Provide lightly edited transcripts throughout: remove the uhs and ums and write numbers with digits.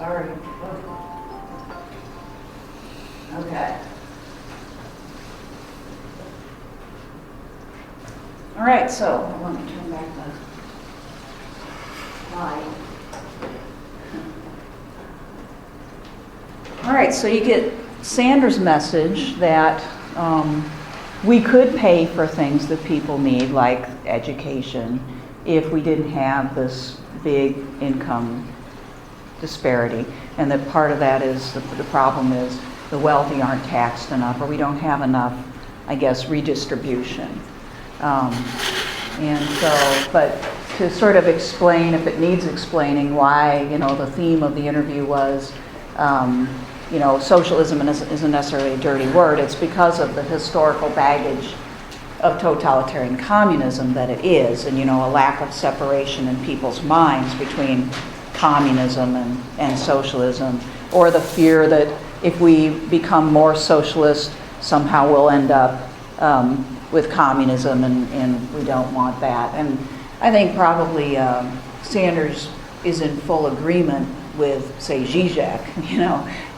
Sorry. Okay. All right, so let me turn back the slide. All right, so you get Sanders' message that we could pay for things that people need, like education, if we didn't have this big income disparity. And that part of that is, the problem is the wealthy aren't taxed enough, or we don't have enough, I guess, redistribution. And so, but to sort of explain, if it needs explaining, why, the theme of the interview was, socialism isn't necessarily a dirty word. It's because of the historical baggage of totalitarian communism that it is, and, a lack of separation in people's minds between communism and socialism, or the fear that if we become more socialist, somehow we'll end up with communism, and we don't want that. And I think probably Sanders is in full agreement with, say, Zizek,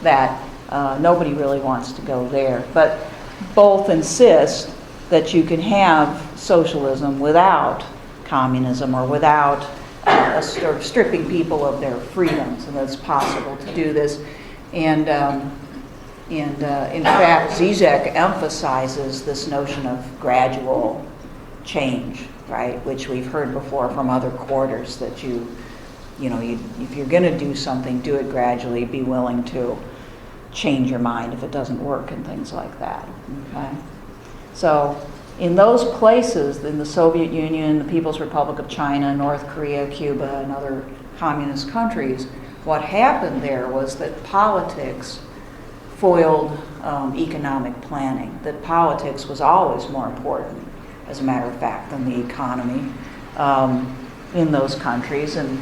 that nobody really wants to go there. But both insist that you can have socialism without communism, or without stripping people of their freedoms, and that it's possible to do this. And in fact, Zizek emphasizes this notion of gradual change, right? Which we've heard before from other quarters, that if you're going to do something, do it gradually. Be willing to change your mind if it doesn't work, and things like that. Okay. So in those places, in the Soviet Union, the People's Republic of China, North Korea, Cuba, and other communist countries, what happened there was that politics foiled economic planning, that politics was always more important, as a matter of fact, than the economy in those countries. And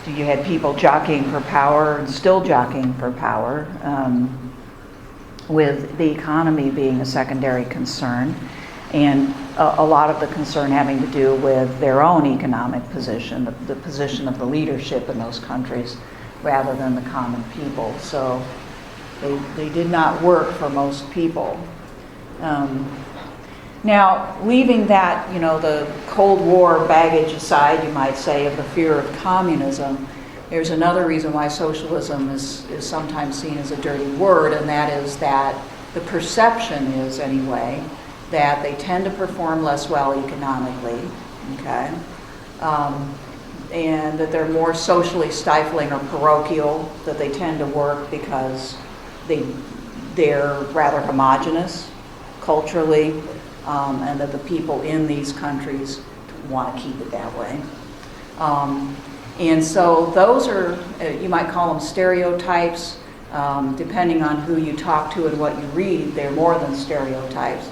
you had people jockeying for power, and still jockeying for power, with the economy being a secondary concern, and a lot of the concern having to do with their own economic position, the position of the leadership in those countries, rather than the common people. So they did not work for most people. Now, leaving that, the Cold War baggage aside, you might say, of the fear of communism, there's another reason why socialism is sometimes seen as a dirty word, and that is that the perception is, anyway, that they tend to perform less well economically, okay? And that they're more socially stifling or parochial, that they tend to work because they're rather homogenous culturally, and that the people in these countries want to keep it that way. And so those are, you might call them stereotypes, depending on who you talk to and what you read. They're more than stereotypes.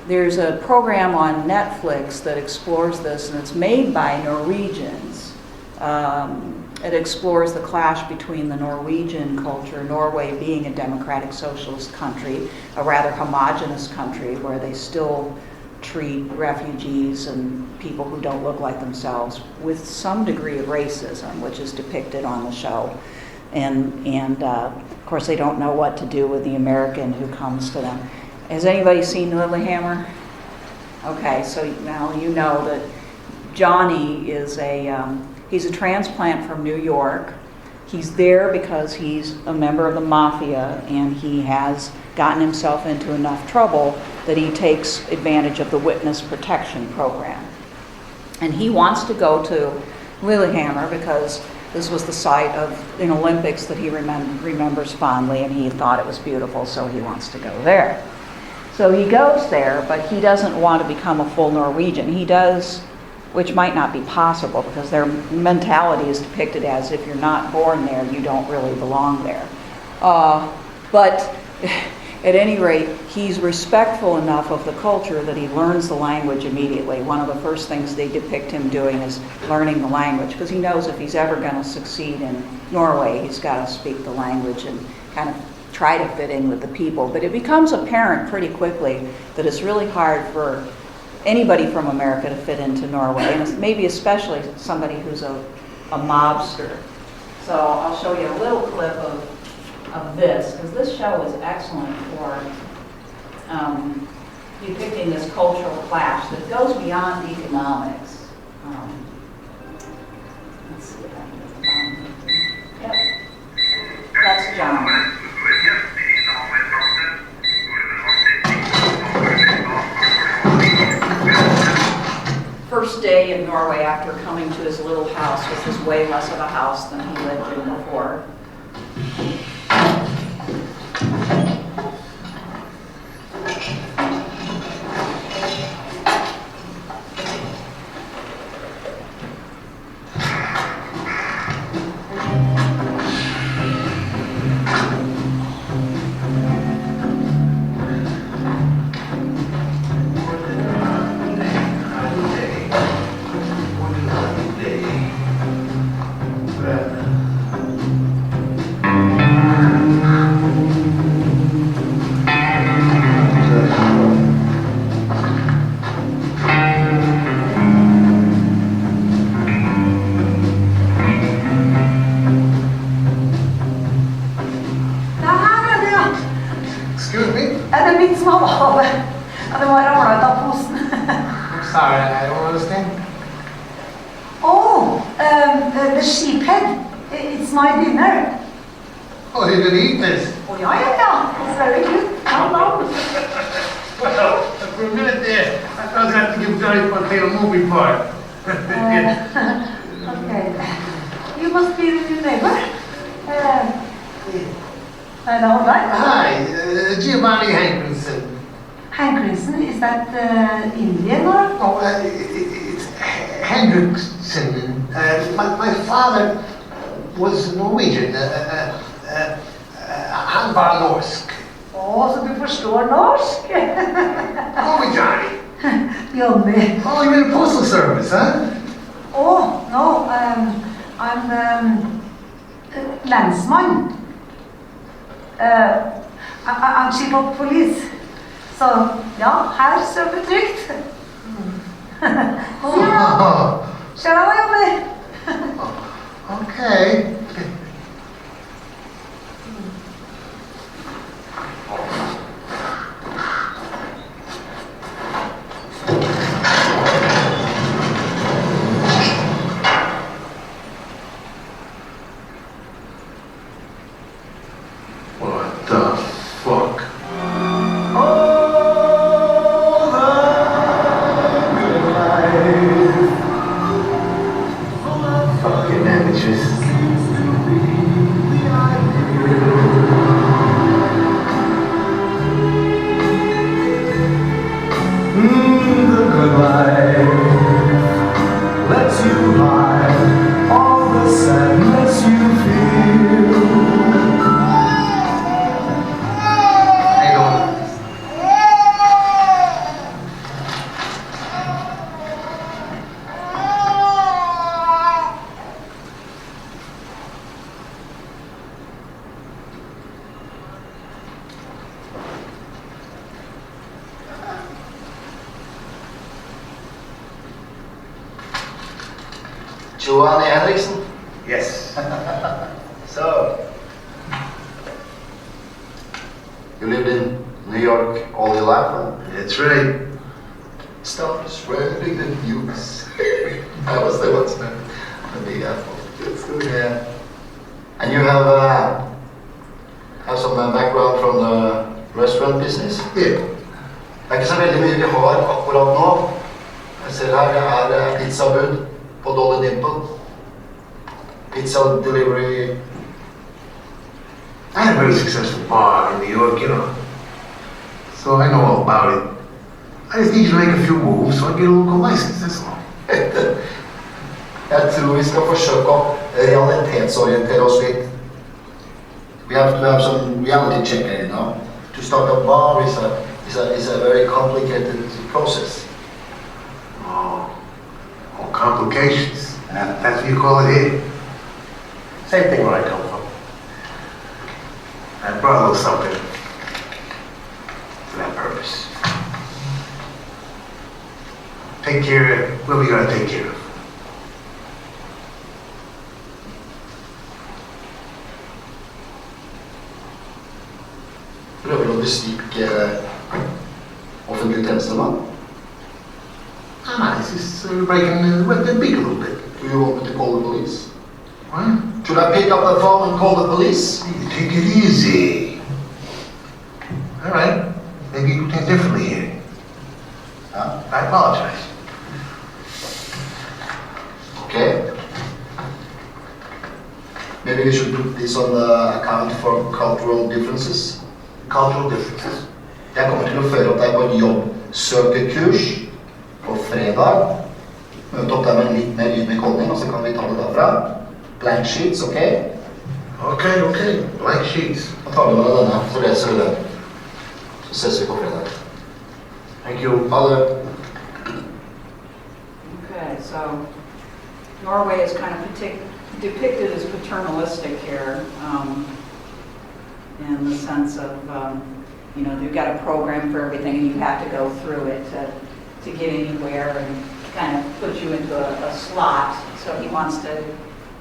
There's a program on Netflix that explores this, and it's made by Norwegians. It explores the clash between the Norwegian culture, Norway being a democratic socialist country, a rather homogenous country where they still treat refugees and people who don't look like themselves with some degree of racism, which is depicted on the show. And of course, they don't know what to do with the American who comes to them. Has anybody seen Lillehammer? Okay, so now you know that Johnny is he's a transplant from New York. He's there because he's a member of the mafia, and he has gotten himself into enough trouble that he takes advantage of the witness protection program. And he wants to go to Lillehammer because this was the site of an Olympics that he remembers fondly, and he thought it was beautiful, so he wants to go there. So he goes there, but he doesn't want to become a full Norwegian. He does, which might not be possible, because their mentality is depicted as if you're not born there, you don't really belong there. But at any rate, he's respectful enough of the culture that he learns the language immediately. One of the first things they depict him doing is learning the language, because he knows if he's ever going to succeed in Norway, he's got to speak the language and kind of try to fit in with the people. But it becomes apparent pretty quickly that it's really hard for anybody from America to fit into Norway, and maybe especially somebody who's a mobster. So I'll show you a little clip of this, because this show is excellent for depicting this cultural clash that goes beyond economics. Let's see if I can get the bottom. Yep, that's John. First day in Norway after coming to his little house, which was way less of a house than he lived in before. Sorry, I don't understand. Oh, the sheephead. It's my dinner. Oh, you can eat this. Oh, yeah. It's very good. Hello. Well, for a minute there, I thought I'd have to give Johnny Fontana a movie part. Okay. You must be the new neighbor. I know, right? Hi, Giovanni Hankinson. Hankinson, is that Indian or? Oh, it's Hendrickson. My father was Norwegian. Han var norsk. Oh, så du forstår norsk? Call me Johnny. Johnny. Oh, you're in the postal service, huh? Oh, no, I'm landsman. I'm chief of police. Så ja, her står det trygt. Ser du hva jeg jobber? Okay. What the fuck? Fucking amateurs. The good life lets you hide all the sadness you feel. Hang on. Giovanni Henriksen. Yes. So, you lived in New York all your life, huh? That's right. Stop spreading the news. That was the what's name? The big apple. That's good. Yeah. And you have some background from the restaurant business? Yeah. Det er ikke så veldig mye vi har akkurat nå. Jeg ser her pizzabud på Dolly Dimple. Pizza delivery. I had a very successful bar in New York, you know. So I know all about it. I just need you to make a few moves so I get a local license, that's all. Jeg tror vi skal forsøke å realitetsorientere oss litt. We have to have some reality check, you know. To start a bar is a very complicated process. Oh, complications. That's what you call it here. Same thing where I come from. I brought a little something for that purpose. Take care of what we gotta take care of. logistikk offentlig tjenestemann? Ah, this is breaking the beak a little bit. Do you want me to call the police? What? Should I pick up the phone and call the police? Take it easy. All right. Maybe you think differently here. Huh? I apologize. Okay. Maybe we should put this on the account for cultural differences. Cultural differences. Jeg kommer til å føre opp deg på et jobbsøkerkurs på fredag. Møte opp deg med en litt mer ydmyk holdning, og så kan vi ta det derfra. Blank sheets, ok? Okay. Blank sheets. Da tar du med deg denne, så leser du den. Så ses vi på fredag. Thank you. Ha det. Okay, so Norway is kind of depicted as paternalistic here, in the sense of, they've got a program for everything and you have to go through it to get anywhere, and kind of put you into a slot. So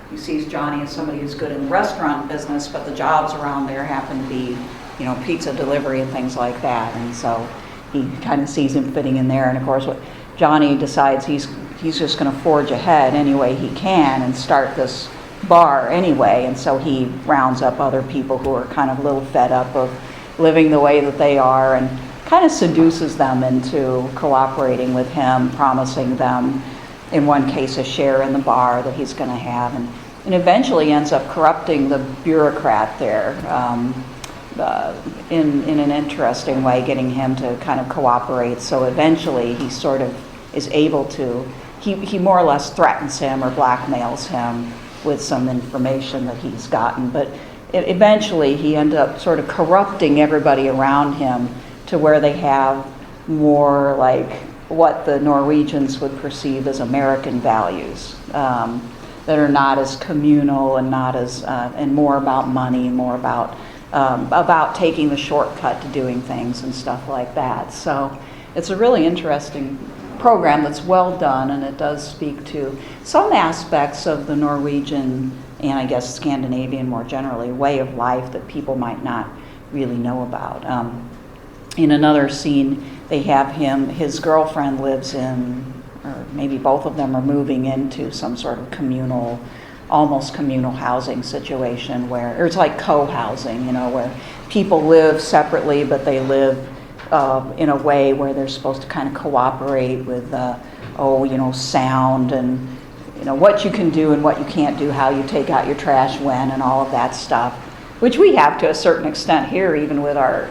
he sees Johnny as somebody who's good in the restaurant business, but the jobs around there happen to be, pizza delivery and things like that. And so he kind of sees him fitting in there. And of course, what Johnny decides he's just going to forge ahead any way he can and start this bar anyway. And so he rounds up other people who are kind of a little fed up of living the way that they are, and kind of seduces them into cooperating with him, promising them, in one case, a share in the bar that he's going to have, and eventually ends up corrupting the bureaucrat there in an interesting way, getting him to kind of cooperate. So eventually he sort of is able to, he more or less threatens him or blackmails him with some information that he's gotten, but eventually he ends up sort of corrupting everybody around him to where they have more like what the Norwegians would perceive as American values, that are not as communal and not as and more about money, more about taking the shortcut to doing things and stuff like that. So it's a really interesting program that's well done, and it does speak to some aspects of the Norwegian, and I guess Scandinavian more generally, way of life that people might not really know about. In another scene, they have his girlfriend lives in, or maybe both of them are moving into some sort of almost communal housing situation or it's like co-housing, where people live separately, but they live in a way where they're supposed to kind of cooperate with, sound and, what you can do and what you can't do, how you take out your trash when, and all of that stuff, which we have to a certain extent here, even with our,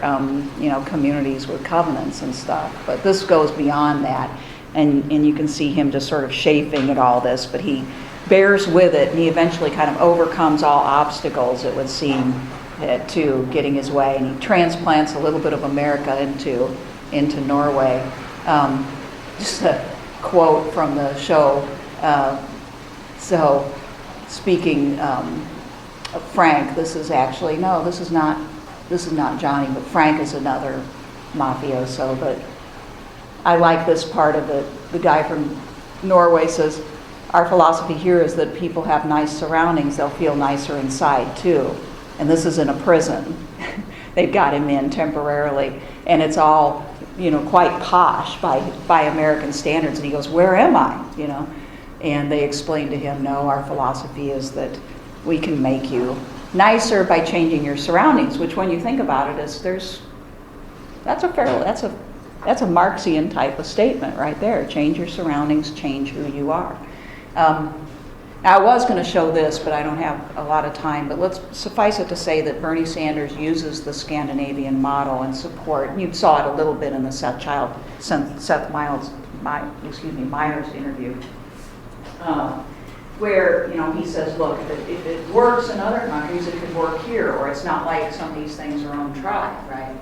communities with covenants and stuff. But this goes beyond that, and you can see him just sort of chafing at all this, but he bears with it, and he eventually kind of overcomes all obstacles, it would seem, to getting his way, and he transplants a little bit of America into Norway. Just a quote from the show. So, speaking of Frank, this is not Johnny, but Frank is another mafioso. But I like this part of it. The guy from Norway says, "Our philosophy here is that people have nice surroundings, they'll feel nicer inside too." And this is in a prison. They've got him in temporarily, and it's all, quite posh by American standards. And he goes, "Where am I?" And they explain to him, "No, our philosophy is that we can make you nicer by changing your surroundings." Which, when you think about it, that's a Marxian type of statement right there. Change your surroundings, change who you are. Now, I was going to show this, but I don't have a lot of time. But let's suffice it to say that Bernie Sanders uses the Scandinavian model and support. You saw it a little bit in the Seth Meyers interview, where he says, "Look, if it works in other countries, it could work here, or it's not like some of these things are on trial, right?"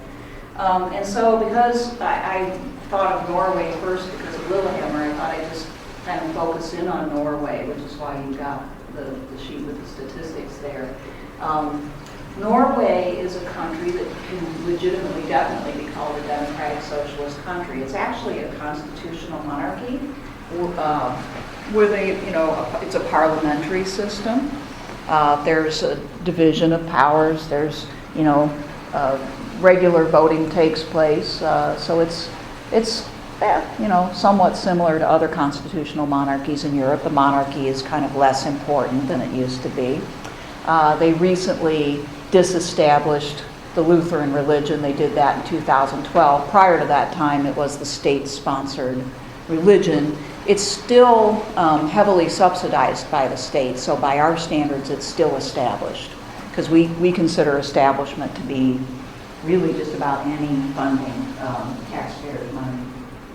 And so, because I thought of Norway first because of Lillehammer, I thought I'd just kind of focus in on Norway, which is why you got the sheet with the statistics there. Norway is a country that can legitimately, definitely be called a democratic socialist country. It's actually a constitutional monarchy with it's a parliamentary system. There's a division of powers. There's, regular voting takes place. So it's somewhat similar to other constitutional monarchies in Europe. The monarchy is kind of less important than it used to be. They recently disestablished the Lutheran religion. They did that in 2012. Prior to that time, it was the state-sponsored religion. It's still heavily subsidized by the state, so by our standards, it's still established, because we consider establishment to be really just about any funding taxpayers' money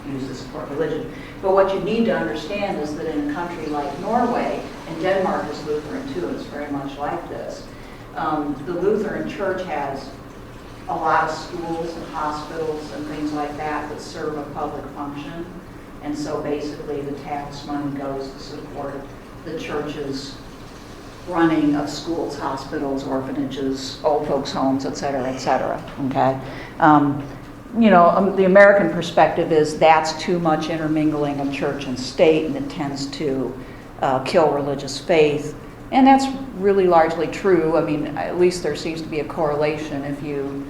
used to support religion. But what you need to understand is that in a country like Norway, and Denmark is Lutheran too, it's very much like this, the Lutheran Church has a lot of schools and hospitals and things like that serve a public function. And so basically the tax money goes to support the church's running of schools, hospitals, orphanages, old folks' homes, et cetera, okay? The American perspective is that's too much intermingling of church and state, and it tends to kill religious faith. And that's really largely true. I mean, at least there seems to be a correlation if you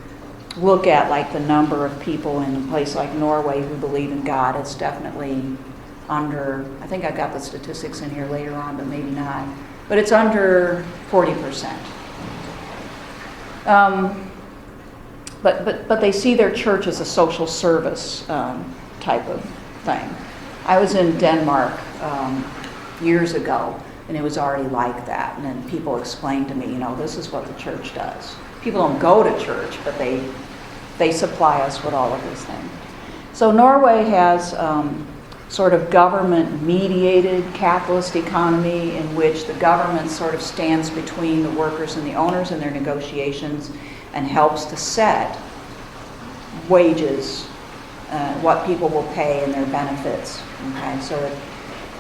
look at like the number of people in a place like Norway who believe in God. It's definitely under, I think I've got the statistics in here later on, but maybe not. But it's under 40%. But they see their church as a social service type of thing. I was in Denmark years ago, and it was already like that. And then people explained to me, this is what the church does. People don't go to church, but they supply us with all of these things. So Norway has sort of government-mediated capitalist economy in which the government sort of stands between the workers and the owners in their negotiations and helps to set wages, what people will pay and their benefits. Okay,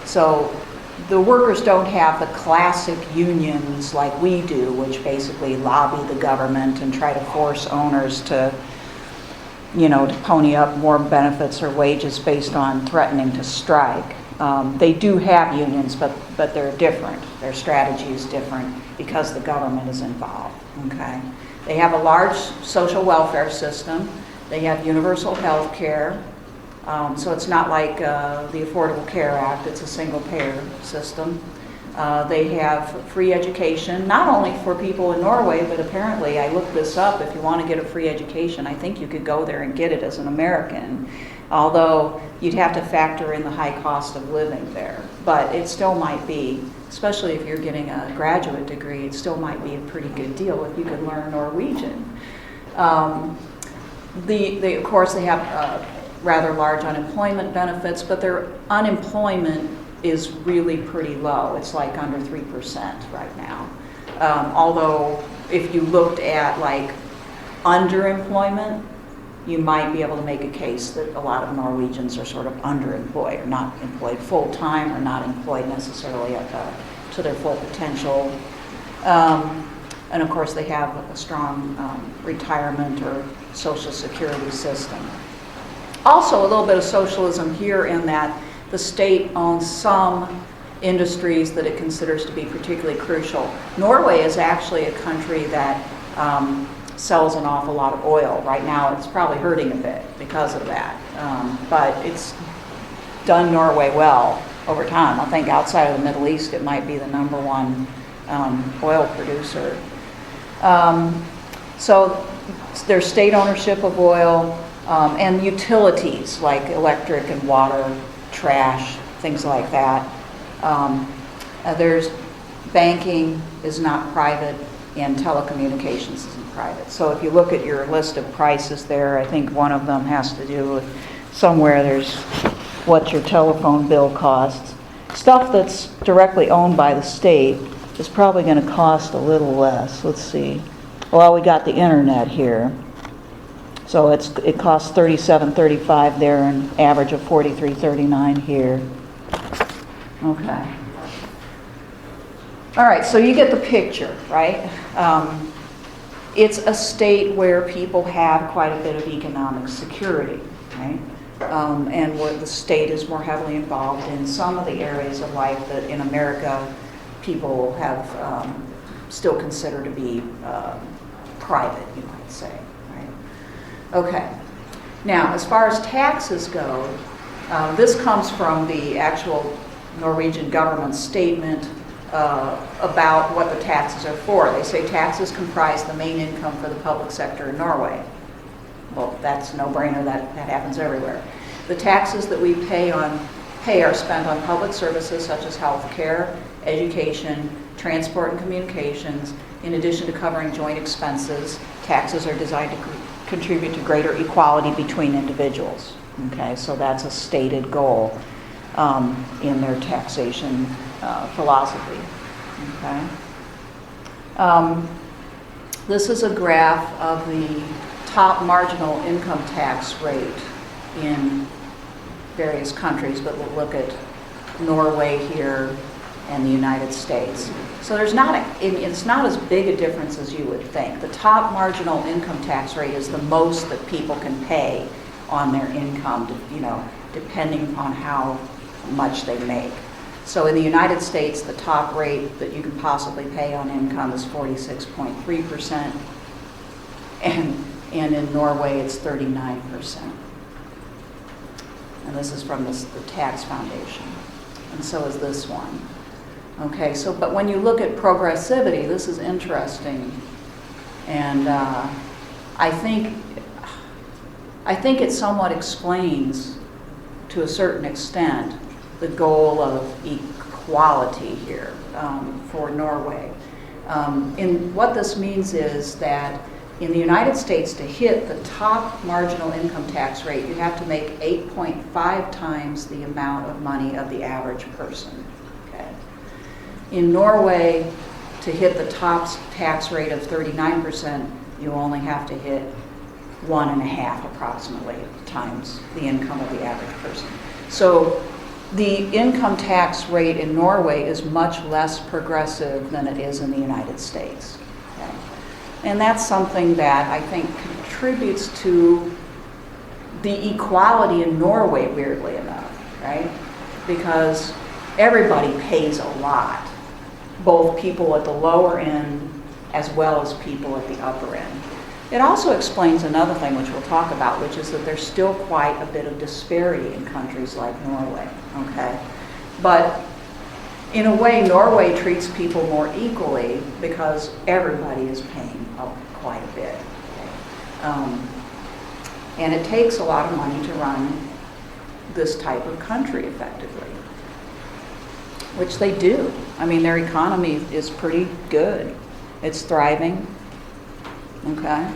so the workers don't have the classic unions like we do, which basically lobby the government and try to force owners to pony up more benefits or wages based on threatening to strike. They do have unions, but they're different. Their strategy is different because the government is involved. Okay, they have a large social welfare system. They have universal health care. So it's not like the Affordable Care Act, it's a single-payer system. They have free education, not only for people in Norway, but apparently, I looked this up, if you want to get a free education, I think you could go there and get it as an American, although you'd have to factor in the high cost of living there. But it still might be, especially if you're getting a graduate degree, it still might be a pretty good deal if you could learn Norwegian. Of course, they have rather large unemployment benefits, but their unemployment is really pretty low. It's like under 3% right now. Although if you looked at like underemployment, you might be able to make a case that a lot of Norwegians are sort of underemployed, or not employed full-time, or not employed necessarily to their full potential. And of course they have a strong retirement or social security system. Also a little bit of socialism here in that the state owns some industries that it considers to be particularly crucial. Norway is actually a country that sells an awful lot of oil. Right now it's probably hurting a bit because of that. But it's done Norway well over time. I think outside of the Middle East it might be the #1 oil producer. So there's state ownership of oil and utilities like electric and water, trash, things like that. There's banking is not private and telecommunications isn't private. So if you look at your list of prices there, I think one of them has to do with somewhere there's what your telephone bill costs. Stuff that's directly owned by the state is probably going to cost a little less. Let's see. Well, we got the internet here. So it costs $37.35 there, an average of $43.39 here. Okay. All right, so you get the picture, right? It's a state where people have quite a bit of economic security, right? And where the state is more heavily involved in some of the areas of life that in America people have still considered to be private, you might say. Okay. Now, as far as taxes go, this comes from the actual Norwegian government statement about what the taxes are for. They say taxes comprise the main income for the public sector in Norway. Well, that's a no-brainer. That happens everywhere. The taxes that we pay are spent on public services such as health care, education, transport and communications. In addition to covering joint expenses, taxes are designed to contribute to greater equality between individuals. Okay, so that's a stated goal in their taxation philosophy. Okay. This is a graph of the top marginal income tax rate in various countries, but we'll look at Norway here and the United States. So it's not as big a difference as you would think. The top marginal income tax rate is the most that people can pay on their income, depending on how much they make. So in the United States, the top rate that you can possibly pay on income is 46.3%, and in Norway it's 39%. And this is from the Tax Foundation, and so is this one. Okay, so but when you look at progressivity, this is interesting, and I think it somewhat explains, to a certain extent, the goal of equality here for Norway. And what this means is that in the United States, to hit the top marginal income tax rate, you have to make 8.5 times the amount of money of the average person. Okay. In Norway, to hit the top tax rate of 39%, you only have to hit 1.5 approximately times the income of the average person. So the income tax rate in Norway is much less progressive than it is in the United States. Okay? And that's something that I think contributes to the equality in Norway, weirdly enough, right? Because everybody pays a lot, both people at the lower end as well as people at the upper end. It also explains another thing which we'll talk about, which is that there's still quite a bit of disparity in countries like Norway, okay? But in a way, Norway treats people more equally because everybody is paying quite a bit. Okay? And it takes a lot of money to run this type of country effectively, which they do. I mean, their economy is pretty good. It's thriving. Okay,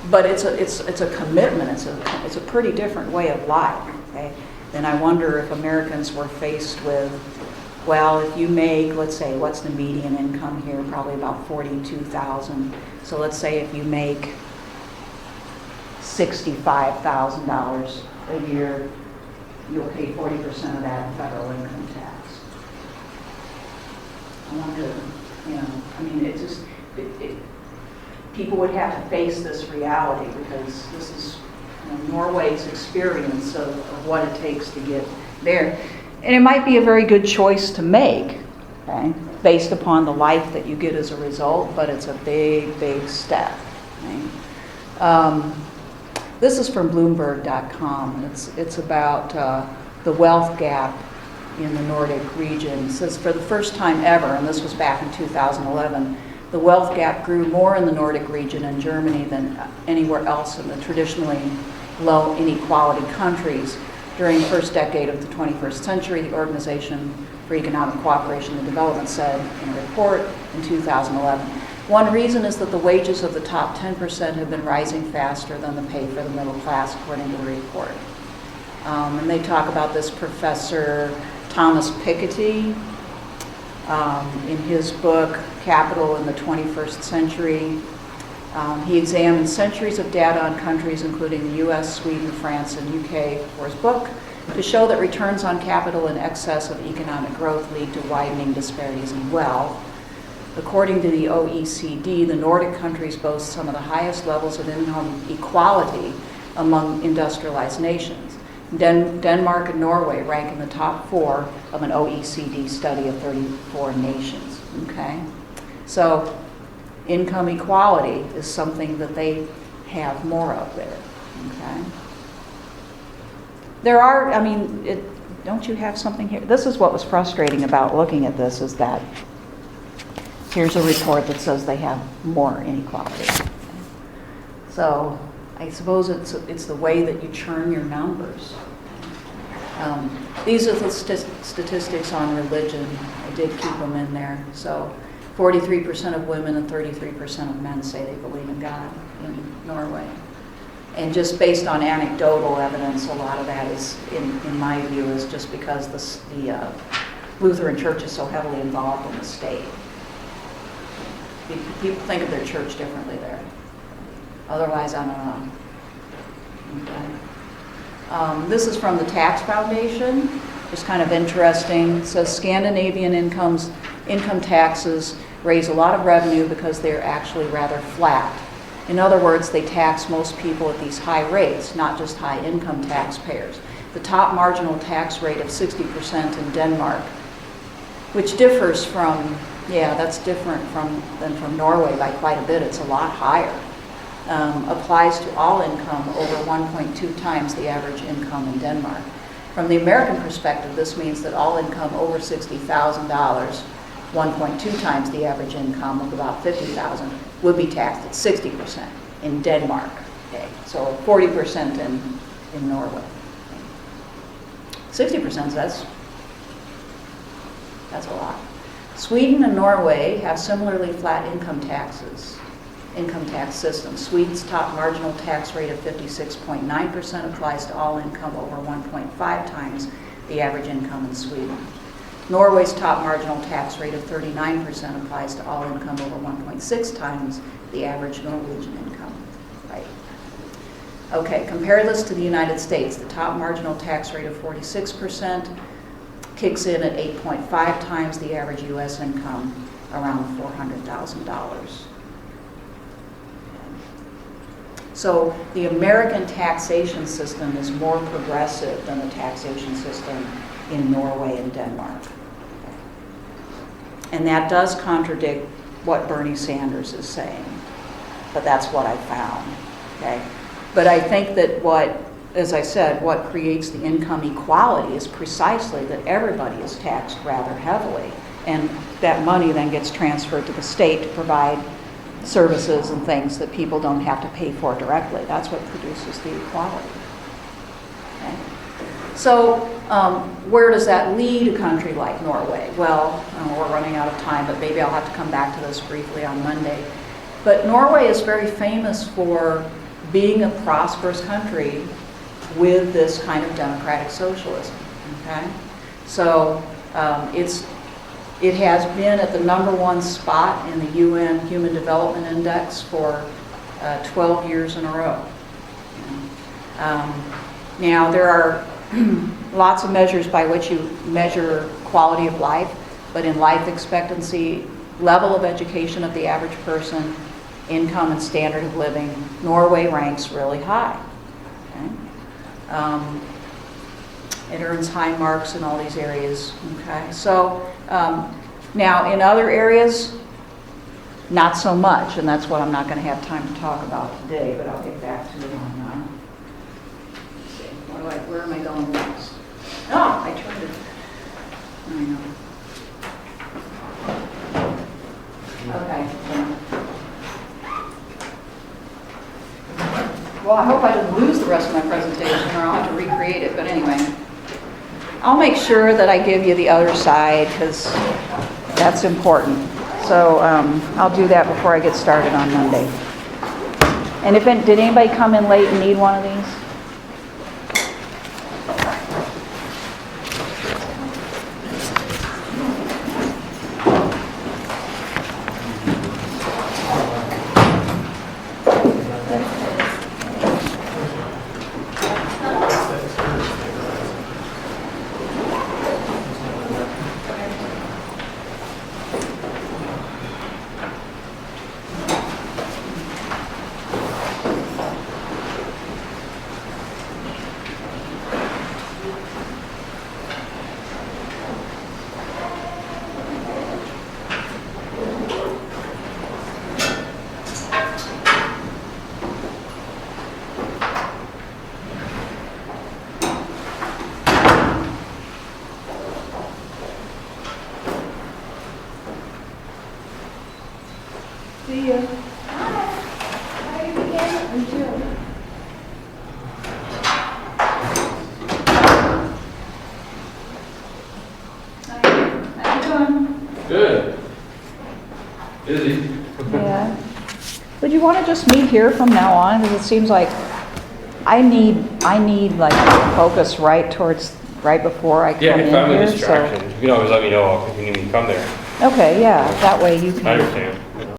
but it's a commitment. It's a pretty different way of life. Okay, and I wonder if Americans were faced with, well, if you make, let's say, what's the median income here? Probably about $42,000. So let's say if you make $65,000 a year, you'll pay 40% of that in federal income tax. I wonder, I mean, it just. People would have to face this reality because this is Norway's experience of what it takes to get there. And it might be a very good choice to make, okay, based upon the life that you get as a result, but it's a big, big step. Okay? This is from Bloomberg.com. It's about the wealth gap in the Nordic region. It says for the first time ever, and this was back in 2011, the wealth gap grew more in the Nordic region and Germany than anywhere else in the traditionally low inequality countries. During the first decade of the 21st century, the Organization for Economic Cooperation and Development said in a report in 2011. One reason is that the wages of the top 10% have been rising faster than the pay for the middle class, according to the report. And they talk about this Professor Thomas Piketty in his book, Capital in the 21st Century. He examined centuries of data on countries including the US, Sweden, France, and UK for his book to show that returns on capital in excess of economic growth lead to widening disparities in wealth. According to the OECD, the Nordic countries boast some of the highest levels of income equality among industrialized nations. Denmark and Norway rank in the top 4 of an OECD study of 34 nations. Okay? So income equality is something that they have more of there, okay? There are, I mean, don't you have something here? This is what was frustrating about looking at this, is that here's a report that says they have more inequality. So I suppose it's the way that you churn your numbers. These are the statistics on religion. I did keep them in there. So 43% of women and 33% of men say they believe in God in Norway. And just based on anecdotal evidence, a lot of that is, in my view, is just because the Lutheran Church is so heavily involved in the state. People think of their church differently there. Otherwise, I don't know. Okay. This is from the Tax Foundation. Just kind of interesting. It says Scandinavian income taxes raise a lot of revenue because they're actually rather flat. In other words, they tax most people at these high rates, not just high income taxpayers. The top marginal tax rate of 60% in Denmark, which differs from, that's different than from Norway by quite a bit. It's a lot higher. Applies to all income over 1.2 times the average income in Denmark. From the American perspective, this means that all income over $60,000, 1.2 times the average income of about $50,000, would be taxed at 60% in Denmark. Okay, so 40% in Norway. 60%, that's a lot. Sweden and Norway have similarly flat income tax systems. Sweden's top marginal tax rate of 56.9% applies to all income over 1.5 times the average income in Sweden. Norway's top marginal tax rate of 39% applies to all income over 1.6 times the average Norwegian income. Right. Okay, compare this to the United States. The top marginal tax rate of 46% kicks in at 8.5 times the average U.S. income, around $400,000. So the American taxation system is more progressive than the taxation system in Norway and Denmark. And that does contradict what Bernie Sanders is saying, but that's what I found, okay? But I think that as I said, what creates the income equality is precisely that everybody is taxed rather heavily, and that money then gets transferred to the state to provide services and things that people don't have to pay for directly. That's what produces the equality. Okay? So where does that lead a country like Norway? Well, we're running out of time, but maybe I'll have to come back to this briefly on Monday. But Norway is very famous for being a prosperous country with this kind of democratic socialism. Okay? So it has been at the #1 spot in the UN Human Development Index for 12 years in a row. Now, there are lots of measures by which you measure quality of life, but in life expectancy, level of education of the average person, income and standard of living, Norway ranks really high. Okay? It earns high marks in all these areas. Okay, so now in other areas, not so much, and that's what I'm not going to have time to talk about today. But I'll get back to it on. Let's see, where am I going next? Oh, I turned it. I know. Okay. Well, I hope I didn't lose the rest of my presentation, or I'll have to recreate it. But anyway. I'll make sure that I give you the other side, because that's important. So I'll do that before I get started on Monday. And did anybody come in late and need one of these? See ya. How you doing? Good. Busy. Yeah. Would you want to just meet here from now on? Because it seems like I need like focus right before I come Yeah, in if I'm a here. distraction, you can always let me know. If you need me to come there. Okay, yeah, that way you I can understand.